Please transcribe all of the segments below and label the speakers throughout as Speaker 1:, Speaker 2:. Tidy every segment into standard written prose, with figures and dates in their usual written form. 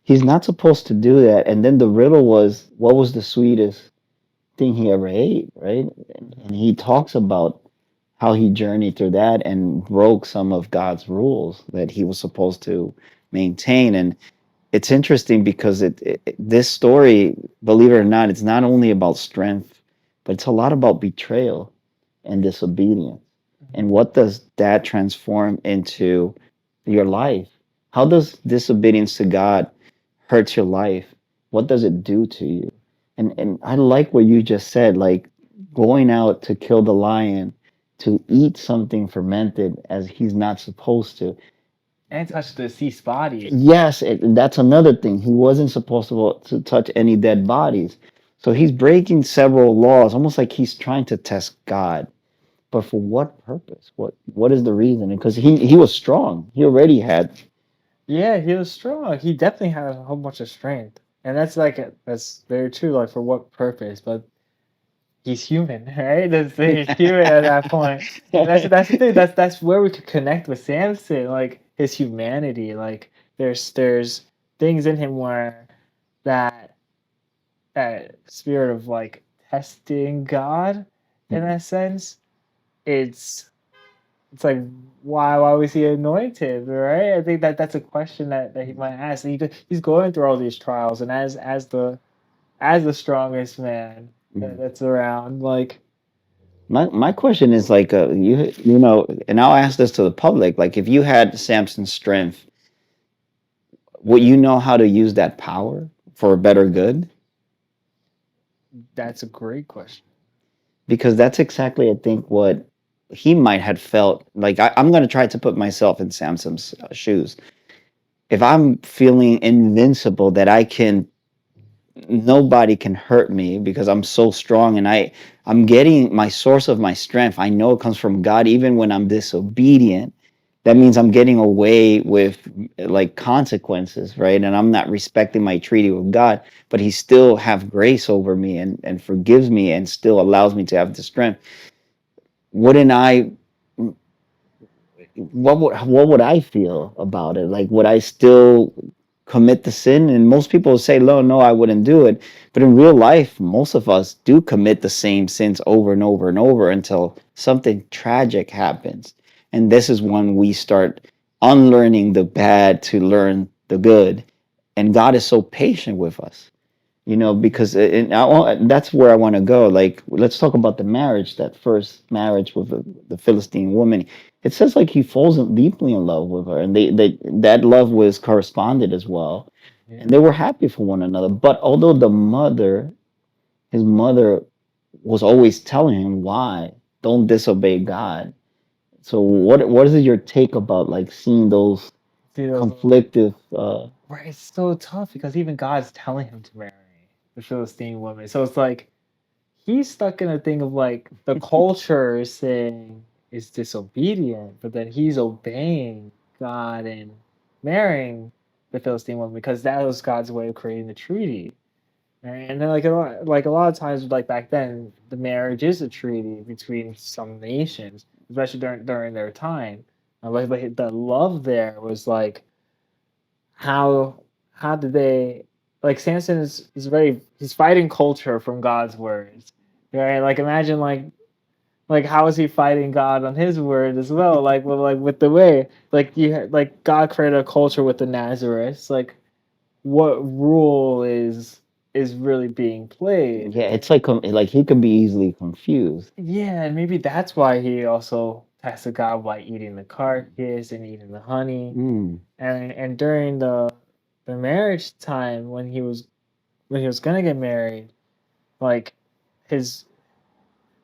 Speaker 1: he's not supposed to do that. And then the riddle was, what was the sweetest thing he ever ate, right? And he talks about how he journeyed through that and broke some of God's rules that he was supposed to maintain. And it's interesting because this story, believe it or not, it's not only about strength, but it's a lot about betrayal and disobedience. And what does that transform into your life? How does disobedience to God hurt your life? What does it do to you? And I like what you just said, like going out to kill the lion, to eat something fermented as he's not supposed to.
Speaker 2: And touch the deceased body.
Speaker 1: Yes, that's another thing. He wasn't supposed to touch any dead bodies. So he's breaking several laws, almost like he's trying to test God. But for what purpose? What is the reason? Because he was strong. He already had.
Speaker 2: Yeah, he was strong. He definitely had a whole bunch of strength. And that's very true, like for what purpose? But he's human, right? He's human at that point. And that's the thing. That's where we could connect with Samson, like his humanity. Like there's things in him where that that spirit of like testing God in a sense. It's it's like why was he anointed, right? I think that's a question that he might ask. He's going through all these trials, and as the strongest man that's around, like
Speaker 1: My question is like you know, and I'll ask this to the public. Like, if you had Samson's strength, would you know how to use that power for a better good?
Speaker 2: that's a great question.
Speaker 1: Because that's exactly, I think, what he might have felt. Like, I'm going to try to put myself in Samson's shoes. If I'm feeling invincible, that I can, nobody can hurt me because I'm so strong, and I'm getting my source of my strength. I know it comes from God, even when I'm disobedient. That means I'm getting away with like consequences, right? And I'm not respecting my treaty with God, but he still have grace over me and forgives me and still allows me to have the strength. Wouldn't I, what would I feel about it? Like, would I still commit the sin? And most people say, no, I wouldn't do it. But in real life, most of us do commit the same sins over and over and over until something tragic happens. And this is when we start unlearning the bad to learn the good. And God is so patient with us, because that's where I want to go. Like, let's talk about the marriage, that first marriage with the Philistine woman. It says like he falls deeply in love with her, and that love was corresponded as well, and
Speaker 2: Yeah.
Speaker 1: they were happy for one another. But although his mother was always telling him, why don't disobey God. So what is your take about like seeing those
Speaker 2: See those
Speaker 1: conflictive
Speaker 2: Right, it's so tough because even God's telling him to marry the Philistine woman. So it's like he's stuck in a thing of like the culture is saying is disobedient, but then he's obeying God and marrying the Philistine woman because that was God's way of creating the treaty. Right? And then like a lot of times like back then, the marriage is a treaty between some nations, especially during their time. But the love there was like how how did they like Samson is very he's fighting culture from God's words. Right? Like imagine like how is he fighting God on his word as well? Like with the way like God created a culture with the Nazirites. Like what rule is really being played?
Speaker 1: yeah, it's like he could be easily confused.
Speaker 2: Yeah, and maybe that's why he also tested God by eating the carcass and eating the honey.
Speaker 1: Mm.
Speaker 2: And during the marriage time when he was gonna get married, like his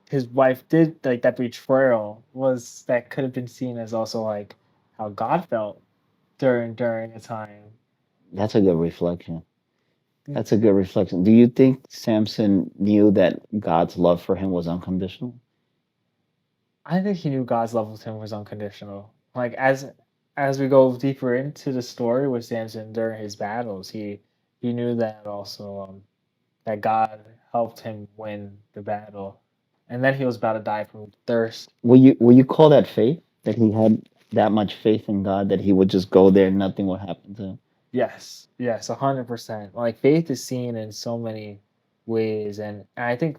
Speaker 2: his wife did like that betrayal was that could have been seen as also like how God felt during a time.
Speaker 1: That's a good reflection.
Speaker 2: Yeah.
Speaker 1: That's a good reflection. Do you think Samson knew that God's love for him was unconditional?
Speaker 2: I think he knew God's love with him was unconditional. Like as we go deeper into the story with Samson during his battles, he knew that also that God helped him win the battle, and then he was about to die from thirst.
Speaker 1: Will you call that faith? That he had that much faith in God that he would just go there and nothing would happen to him?
Speaker 2: Yes, 100%. Like faith is seen in so many ways, and I think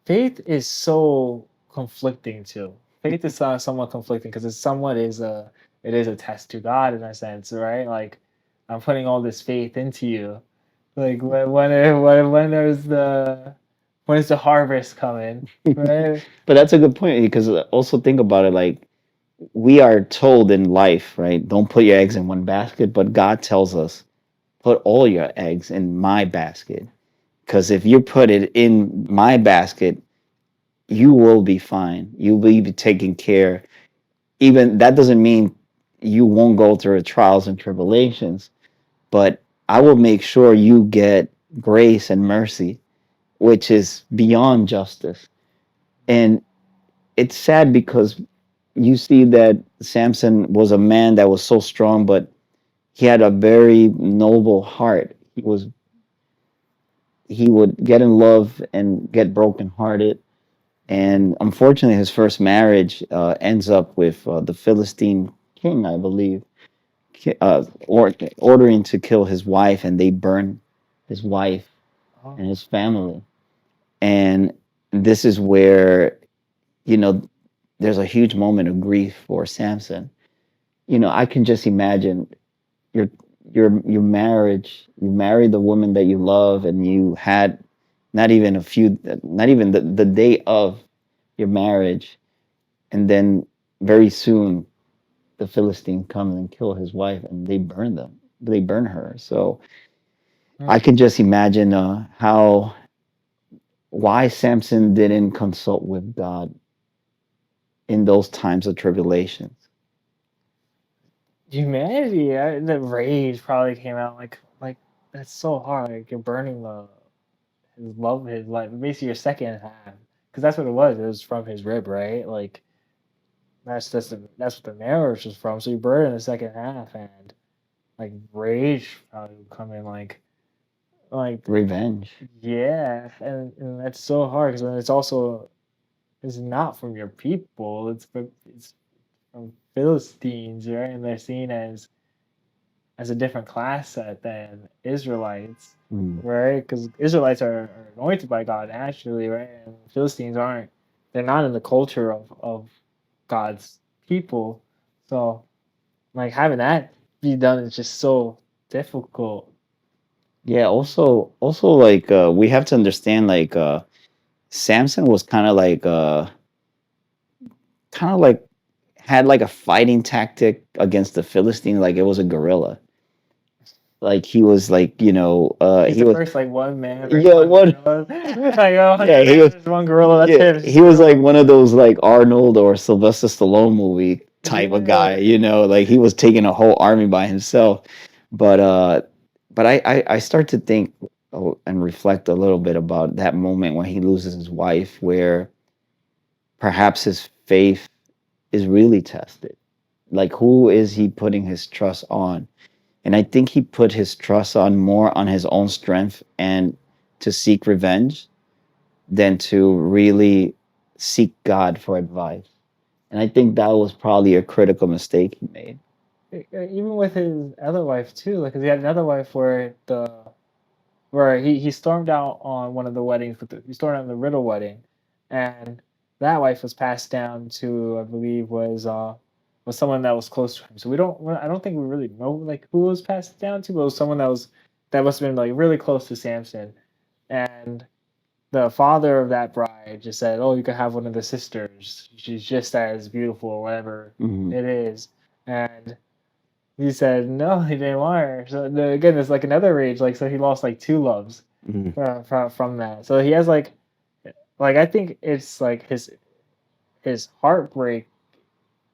Speaker 2: faith is so conflicting too. Faith is somewhat conflicting because it's somewhat is a it is a test to God in a sense, right? Like I'm putting all this faith into you. Like when there's the when's the harvest coming, right?
Speaker 1: But that's a good point because also think about it like we are told in life, right? Don't put your eggs in one basket, but God tells us put all your eggs in my basket. Because if you put it in my basket, you will be fine. You'll be taken care. Even that doesn't mean you won't go through trials and tribulations, but I will make sure you get grace and mercy, which is beyond justice. And it's sad because you see that Samson was a man that was so strong, but he had a very noble heart. He would get in love and get brokenhearted. And unfortunately, his first marriage ends up with the Philistine king, I believe, ordering to kill his wife, and they burn his wife
Speaker 2: Oh,
Speaker 1: and his family. And this is where, you know, there's a huge moment of grief for Samson. I can just imagine your your marriage. You married the woman that you love, and you had not even the day of your marriage, and then very soon the Philistine comes and kill his wife, and they burn her. So I
Speaker 2: mm.
Speaker 1: can just imagine how why Samson didn't consult with God in those times of tribulations.
Speaker 2: Humanity, the rage probably came out like that's so hard. Like you're burning the his love, his life, basically your second half, because that's what it was. It was from his rib, right? Like that's what the marriage was from. So you burn in the second half, and like rage probably would come in, like
Speaker 1: Revenge.
Speaker 2: yeah, and that's so hard because then it's also it's not from your people. It's from Philistines, right? And they're seen as a different class set than Israelites,
Speaker 1: Mm.
Speaker 2: right? Because Israelites are anointed by God naturally, right? And Philistines aren't. They're not in the culture of God's people. So like having that be done is just so difficult.
Speaker 1: Yeah, also like we have to understand like Samson was kind of like had like a fighting tactic against the Philistine, like it was a gorilla. Like he was like,
Speaker 2: He's
Speaker 1: he
Speaker 2: the
Speaker 1: was
Speaker 2: first like one man versus
Speaker 1: yeah,
Speaker 2: one
Speaker 1: what
Speaker 2: gorilla. Like a
Speaker 1: yeah,
Speaker 2: hundred
Speaker 1: he
Speaker 2: man
Speaker 1: was
Speaker 2: versus one gorilla. That's
Speaker 1: yeah,
Speaker 2: him, just
Speaker 1: he
Speaker 2: a
Speaker 1: was like
Speaker 2: gorilla.
Speaker 1: one of those like Arnold or Sylvester Stallone movie type of guy,
Speaker 2: Yeah.
Speaker 1: like he was taking a whole army by himself. But I start to think and reflect a little bit about that moment when he loses his wife, where perhaps his faith is really tested. Like, who is he putting his trust on? And I think he put his trust on more on his own strength and to seek revenge than to really seek God for advice. And I think that was probably a critical mistake he made.
Speaker 2: Even with his other wife too, like 'cause he had another wife where he stormed out on one of the weddings he stormed out on the Riddle wedding, and that wife was passed down to I believe was someone that was close to him. So I don't think we really know like who it was passed down to, but it was someone that must have been like really close to Samson, and the father of that bride just said, "Oh, you can have one of the sisters. She's just as beautiful, or whatever
Speaker 1: Hmm.
Speaker 2: it is." And he said no, he didn't want her. So again, it's like another rage. Like so, he lost like two loves
Speaker 1: Hmm.
Speaker 2: from that. So he has like I think it's like his heartbreak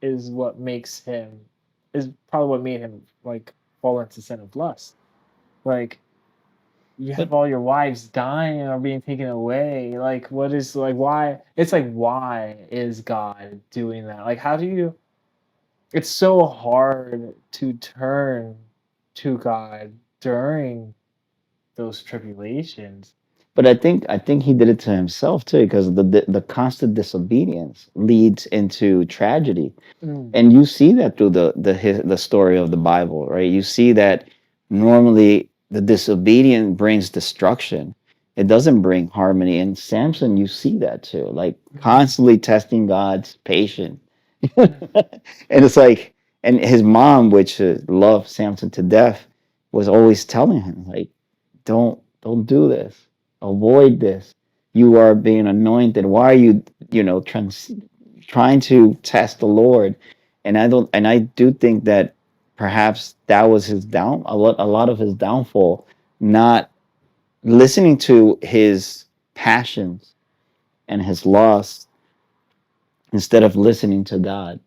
Speaker 2: is what makes him is probably what made him like fall into sin of lust. Like you
Speaker 1: But
Speaker 2: have all your wives dying or being taken away. Like what is like why? It's like why is God doing that? Like how do you? It's so hard to turn to God during those tribulations.
Speaker 1: I think he did it to himself too, because the constant disobedience leads into tragedy.
Speaker 2: Mm.
Speaker 1: And you see that through the story of the Bible, right? You see that Normally, the disobedient brings destruction. It doesn't bring harmony. And Samson, you see that too, like constantly testing God's patience. And it's like, and his mom, which loved Samson to death, was always telling him, like, don't do this. Avoid this. You are being anointed. Why are you, trying to test the Lord? And I do think that perhaps that was his a lot of his downfall, not listening to his passions and his loss instead of listening to God.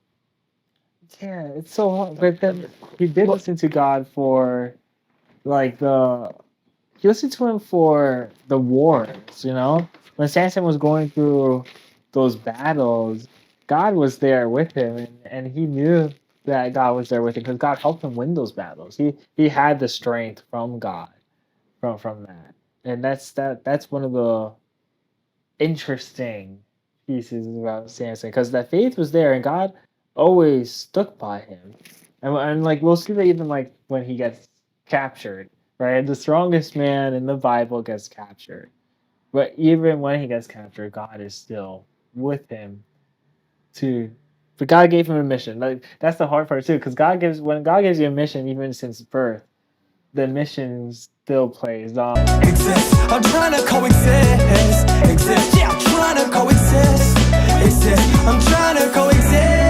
Speaker 2: Yeah, it's so hard. But then he did listen to God for like the he listened to him for the wars, you know? When Samson was going through those battles, God was there with him and he knew that God was there with him because God helped him win those battles. He had the strength from God from that. And that's one of the interesting pieces about Samson because that faith was there and God always stuck by him. And like we'll see that even like when he gets captured, right? The strongest man in the Bible gets captured. But even when he gets captured, God is still with him to but God gave him a mission. Like that's the hard part too, because God gives you a mission even since birth, the mission still plays on.
Speaker 3: Exist. I'm trying to coexist. Exist. Yeah, I'm trying to coexist. Exist. I'm trying to coexist.